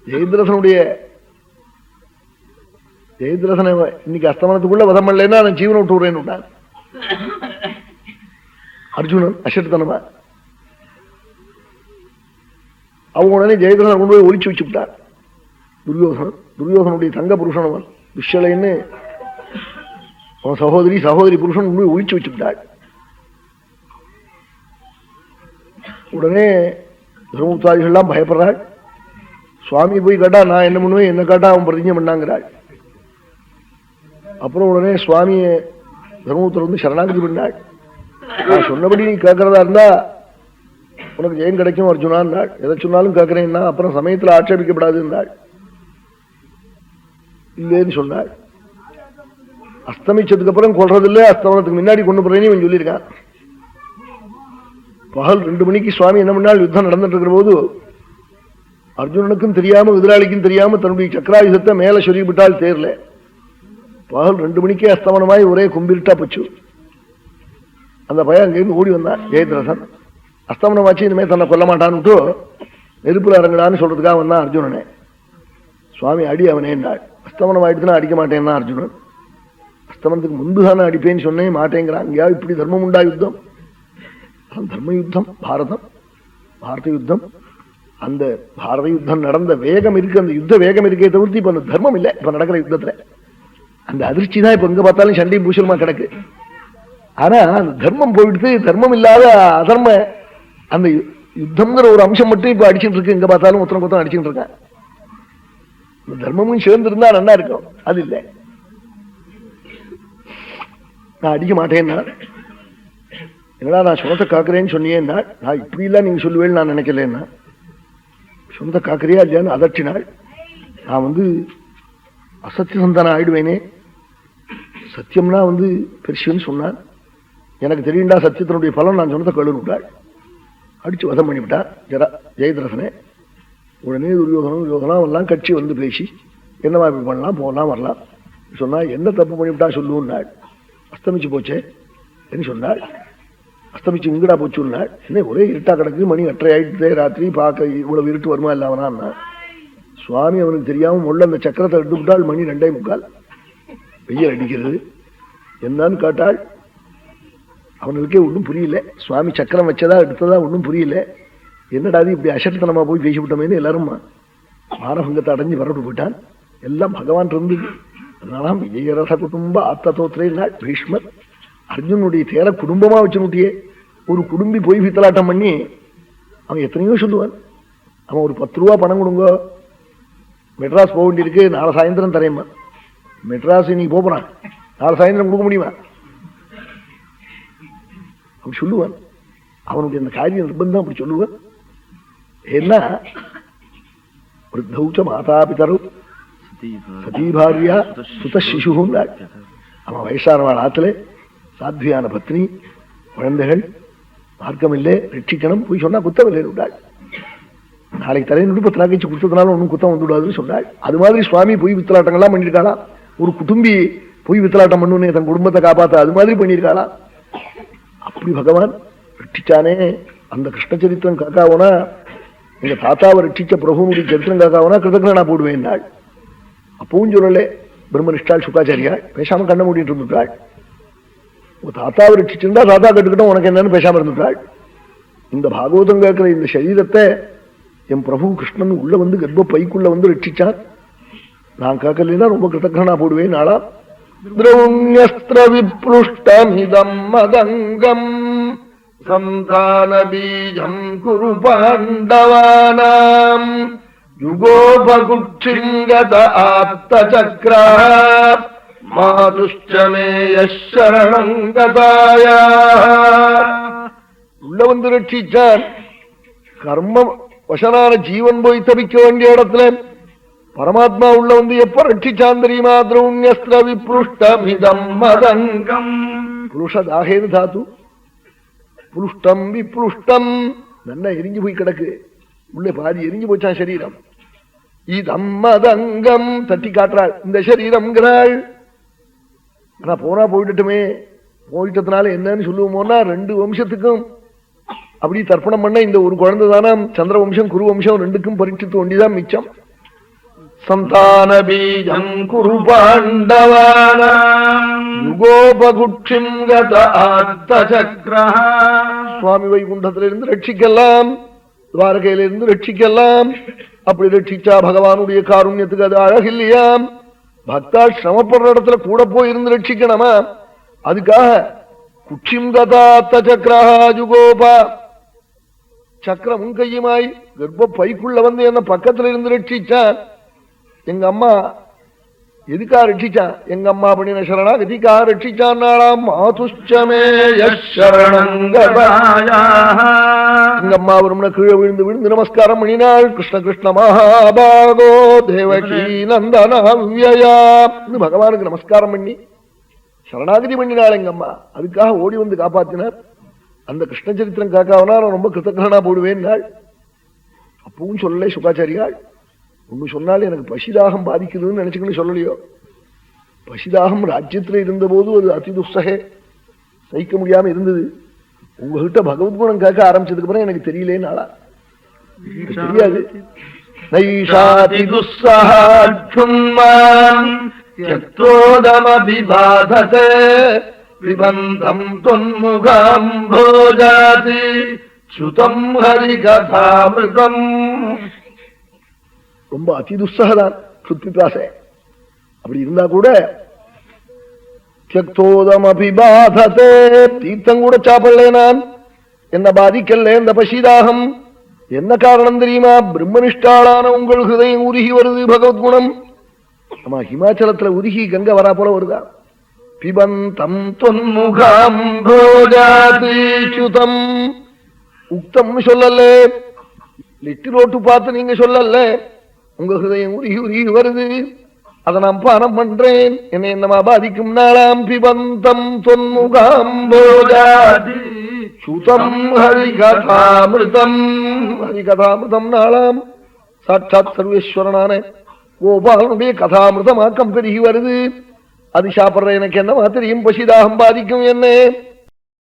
ஜெயத்ரசனுடைய ஜெயத்ரசனை இன்னைக்கு அஸ்தமனத்துக்குள்ள வதம் பண்ணலன்னா நான் ஜீவனை விட்டு விடுறேன்னு விட்டான் அர்ஜுனன் அசட்டுத்தனமா. அவங்க உடனே ஜெயத்ரசனை கொண்டு போய் ஒழிச்சு வச்சு விட்டார். துரியோதனுடைய தங்க புருஷன் அவன் துஷ்யலைன்னு அவன் சகோதரி புருஷன் கொண்டு போய் ஒழிச்சு வச்சு விட்டாள். உடனே தர்மபுத்தாதிகள்லாம் பயப்படுறாள். சுவாமி போய் கேட்டா நான் என்ன பண்ணுவேன், என்ன கேட்டா அவன் பிரதிஜை பண்ணாங்கிறாள். அப்புறம் உடனே சுவாமியை தர்மபுத்தர் வந்து சரணாகதி பண்ணாள். நான் சொன்னபடி நீ கேட்கறதா இருந்தா உனக்கு ஜெயம் கிடைக்கும் அர்ஜுனான்னாள். எதை சொன்னாலும் கேட்கிறேன்னா அப்புறம் சமயத்தில் ஆட்சேபிக்கப்படாது இருந்தாள். இல்லைன்னு சொன்னாள். அஸ்தமிச்சதுக்கு அப்புறம் கொள்றதில்லை, அஸ்தமனத்துக்கு முன்னாடி கொண்டு போறேன்னு இவன் சொல்லியிருக்கான். பகல் 2 மணிக்கு சுவாமி என்ன பண்ணால் யுத்தம் நடந்துட்டு இருக்கிற போது அர்ஜுனனுக்கும் தெரியாம எதிராளிக்கும் தெரியாம தன்னுடைய சக்கராயுதத்தை மேல சொல்லிவிட்டால் தேர்ல. பகல் 2 மணிக்கே அஸ்தமனமாய் ஒரே கும்பிருட்டா போச்சு. அந்த பையன் அங்கிருந்து ஓடி வந்தான் ஜெயத்ரசன். அஸ்தமனமாச்சு இனிமே தன்னை கொல்ல மாட்டான்னுட்டு நெருப்புல இறங்கடான்னு சொல்றதுக்காக வந்தான் அர்ஜுனனே. சுவாமி அடி அவனே என்றாள். அஸ்தமனம் ஆயிடுச்சுன்னா அடிக்க மாட்டேன்னா அர்ஜுனன். அஸ்தமனத்துக்கு முன்புதானே அடிப்பேன்னு சொன்னேன், மாட்டேங்கிறான். இங்கேயா இப்படி தர்மம் உண்டா யுத்தம்? தர்ம யுத்தம் பாரத யுத்தம். அந்த பாரத யுத்தம் நடந்த வேகம் இருக்கு, அந்த யுத்த வேகம் இருக்கே தவிர்த்து இப்ப அந்த தர்மம் இல்லை. இப்ப நடக்கிற யுத்தத்துல அந்த அதிர்ச்சி தான் இப்ப எங்க பார்த்தாலும் சண்டையும் பூசலுமா கிடக்கு. ஆனா அந்த தர்மம் போயிடுத்து, தர்மம் இல்லாத அதர்ம அந்த யுத்தம்ங்கிற ஒரு அம்சம் மட்டும் இப்ப அடிச்சுட்டு இருக்கு. எங்க பார்த்தாலும் ஒத்தனை கொத்தம் அடிச்சுட்டு இருக்கான். இந்த தர்மமும் சேர்ந்து இருந்தா நல்லா இருக்கும். அது இல்லை, நான் அடிக்க மாட்டேன்னா. என்னடா நான் சொன்னத்தை காக்குறேன்னு சொன்னியேன்னா, நான் இப்படி இல்ல நீங்க சொல்லுவேன்னு நான் நினைக்கலன்னா. சொந்த காக்குறியா இல்லையான்னு அதட்டினாள். நான் அசத்திய சந்தானம் ஆயிடுவேனே, சத்தியம்னா பெருசுன்னு சொன்னான். எனக்கு தெரியுண்டா சத்தியத்தினுடைய பலன், நான் சொன்னதை கழுவிட்டாள். அடிச்சு வதம் பண்ணிவிட்டார் ஜெயத்ரசனே. உடனே துரியோதனம் எல்லாம் கட்சி பேசி என்னவா இப்படி பண்ணலாம், போகலாம் வரலாம் சொன்னா. என்ன தப்பு பண்ணிவிட்டா சொல்லுன்னாள். அஸ்தமிச்சு போச்சே என்று சொன்னாள். அஸ்தமிச்சு இங்கடா போச்சுன்னாள். என்ன ஒரே இருட்டா கிடக்கு, மணி 8:30 ஆயிடுச்சு, ராத்திரி பார்க்க இவ்வளவு இருட்டு வருமா இல்லாமனா. சுவாமி அவனுக்கு தெரியாம முள்ள அந்த சக்கரத்தை எடுத்துவிட்டாள். மணி 2:45, வெயில் அடிக்கிறது. என்னன்னு கேட்டாள். அவனுக்கே ஒன்றும் புரியல. சுவாமி சக்கரம் வச்சதா எடுத்ததா ஒன்றும் புரியல. என்னடாது இப்படி அசட்டுத்தனமா போய் பேசிவிட்டோமேனு எல்லாரும் மானபங்கத்தை அடைஞ்சு வரட்டு போயிட்டான். எல்லாம் பகவான் இருந்தது. அதனாலாம் விஜயரச குடும்ப ஆத்தத்தோத்திரே நாள் பீஷ்மர் அர்ஜுனுடைய தேர குடும்பமா வச்சுனுட்டியே. ஒரு குடும்பி போய் வித்தலாட்டம் பண்ணி அவன் எத்தனையோ சொல்லுவான். அவன் ஒரு 10 ரூபா பணம் கொடுங்க, மெட்ராஸ் போக வேண்டியிருக்கு, நாளை சாயந்தரம் தரேம்மா. மெட்ராஸ் நீ போறான், நாளை சாயந்தரம் கொடுக்க முடியுமா? அப்படி சொல்லுவான். அவனுடைய அந்த காரியம் நிர்பந்தம் அப்படி சொல்லுவான். ஏன்னா விருத்தௌச்ச மாதா பிதரு சதீபாரியா சுத சிசுன்னா. அவன் வயசானவாள் ஆத்துல சாத்வியான பத்னி, குழந்தைகள், மார்க்கம் இல்லை, ரட்சிக்கணும். போய் சொன்னா குத்தம் இல்லை விட்டாள். நாளைக்கு தலைநூறு 10 நாளைக்கு கொடுத்ததுனால ஒன்றும் குத்தம் வந்துவிடாதுன்னு சொன்னாள். அது மாதிரி சுவாமி பொய் வித்தலாட்டங்கள்லாம் பண்ணியிருக்காளா? ஒரு குடும்பி பொய் வித்தலாட்டம் பண்ணுன்னு தன் குடும்பத்தை காப்பாத்த அது மாதிரி பண்ணியிருக்காளா? அப்படி பகவான் ரட்சிச்சானே. அந்த கிருஷ்ண சரித்திரம் காக்காவோனா, எங்க தாத்தாவை ரட்சிச்ச பிரபுனுடைய சரித்திரம் காக்காவோனா கிருதக்னா நான் போடுவேன் நாள். அப்பவும் சொல்லலே பிரம்மனிஷ்டாள் சுக்காச்சாரியா பேசாம கண்ண மூடிட்டு இருந்துட்டாள். தாத்தாவை ரட்சிச்சிருந்தா தாத்தா கட்டுக்கிட்டோம், உனக்கு என்னன்னு பேசாம இருந்துட்டாள். இந்த பாகவதம் கேட்கிற இந்த சரீரத்தை என் பிரபு கிருஷ்ணன் உள்ள கர்ப்ப பைக்குள்ள ரட்சிச்சான். நான் கேட்கலாம் ரொம்ப கிருதக்னா போடுவேன் நாளா. திரௌண்யஸ்திர விப்ருஷ்டமிதம் மதங்கம் சந்தான பீஜம் குரு பாண்டவானாம் யுகோபகுட்சிங்கத ஆப்த சக்ரா மாதுஷ்டமேயரணங்கதாயா. உள்ள ரட்சிச்சான். கர்ம வசனான ஜீவன் போய் தபிக்க வேண்டிய இடத்துல பரமாத்மா உள்ள எப்ப ரட்சிச்சான் தெரியுமா? திரௌண்யஸ்திர விப்ருஷ்டமிதம் மதங்கம். புருஷதாகேன்னு தாத்து. புருஷ்டம் விப்ருஷ்டம் நல்லா எரிஞ்சு போய் கிடக்கு. உள்ளே பாதி எரிஞ்சு போச்சான் சரீரம். இதம் மதங்கம் தட்டி காட்டுறாள் இந்த சரீரம்ங்கிறாள். ஆனா போனா போயிட்டுமே, போயிட்டதுனால என்னன்னு சொல்லுவோமோன்னா 2 வம்சத்துக்கும் அப்படி தர்ப்பணம் பண்ண இந்த ஒரு குழந்தை தானே. சந்திர வம்சம் குரு வம்சம் 2க்கும் பரீட்சித்து ஒண்டிதான் மிச்சம். சந்தான பீஜம் குரு பாண்டவானாம் யுகோபகுட்சிம் கத ஆர்த்தசக்ரஹ. சுவாமி வைகுண்டத்திலிருந்து ரட்சிக்கலாம், துவாரகையிலிருந்து ரட்சிக்கலாம். அப்படி ரட்சிச்சா பகவானுடைய காருண்யத்துக்கு அது அழகில்லையாம். பக்தா சிரமப்படுற இடத்துல கூட போயிருந்து ரட்சிக்கணுமா? அதுக்காக குட்சிம் கதாத்த சக்கரஹா ஜுகோபா, சக்கரம் உன் கையுமாய் கர்ப்ப பைக்குள்ள வந்து என்ன பக்கத்துல இருந்து ரட்சிச்சான். எங்க அம்மா எதுக்கா ரட்சிச்சான்? எங்க அம்மா பண்ணின சரணாகதிக்காக ரட்சிச்சான். நாளாம் மாதுஷ்டமே எங்க அம்மா வரும்னா கீழே விழுந்து விழுந்து நமஸ்காரம் பண்ணினாள். கிருஷ்ண கிருஷ்ண மகாபாகோ தேவகி நந்தனவ்யயா பகவானுக்கு நமஸ்காரம் பண்ணி சரணாகதி பண்ணினாள் எங்க அம்மா. அதுக்காக ஓடி வந்து காப்பாத்தினார். அந்த கிருஷ்ண சரித்திரம் காக்காவனா நான் ரொம்ப கிருத்தகனா போடுவேன். அப்பவும் சொல்லலை சுகாச்சாரியாள். ஒண்ணு சொன்னாலும் எனக்கு பசிதாகம் பாதிக்குதுன்னு நினைச்சுக்கணும் சொல்லலையோ. பசிதாகம் ராஜ்யத்துல இருந்த போது அது அதி துஸ்ஸகே, சகிக்க முடியாம இருந்தது. உங்ககிட்ட பகவத்குணம் கேட்க ஆரம்பிச்சதுக்கு அப்புறம் எனக்கு தெரியலேன்னு ஆளா தெரியாது. நைஷாதி துஸ்ஸஹாத்மாம் யத்ரோதமபிபாததே விபந்தம் தொன்முகாம்போஜாதி சுதம் ஹரிகதாமிருதம். ரொம்ப அதிதுஸ்ஸகதான் சுத்பிபாசை. அப்படி இருந்தா கூட தியக்தோதமபிபாததே, தீர்த்தம் கூட சாப்பிடல நான், என்ன பாதிக்கல இந்த பசிதாகம். என்ன காரணம் தெரியுமா? பிரம்மனிஷ்டாளான உங்கள் ஹிருதயம் உருகி வருது பகவத்குணம். ஆமா, ஹிமாச்சலத்துல உருகி கங்கை வரா போல வருதா. பிபந்தம் தொன்முகாம்போஜாதி சுதம், உக்தம் சொல்லல, லிட்டிலோட்டு பார்த்து நீங்க சொல்லல, உங்க ஹிருதயம் உருகி உருகி வருது, அதை நான் பானம் பண்றேன். என்னை என்னமா பாதிக்கும்? நாளாம் பிபந்தம் தொன்முகாம்போஜாதி சுதம் ஹரிகதாமிருதம். ஹரிகதாமிருதம் நாளாம் சாட்சாத் சர்வேஸ்வரனான கோபாலனுடைய கதாமிருதமாக்கம் பெருகி வருது. அது சாப்பிடுற எனக்கு என்னமா தெரியும்? பசிதாகம் பாதிக்கும் என்ன?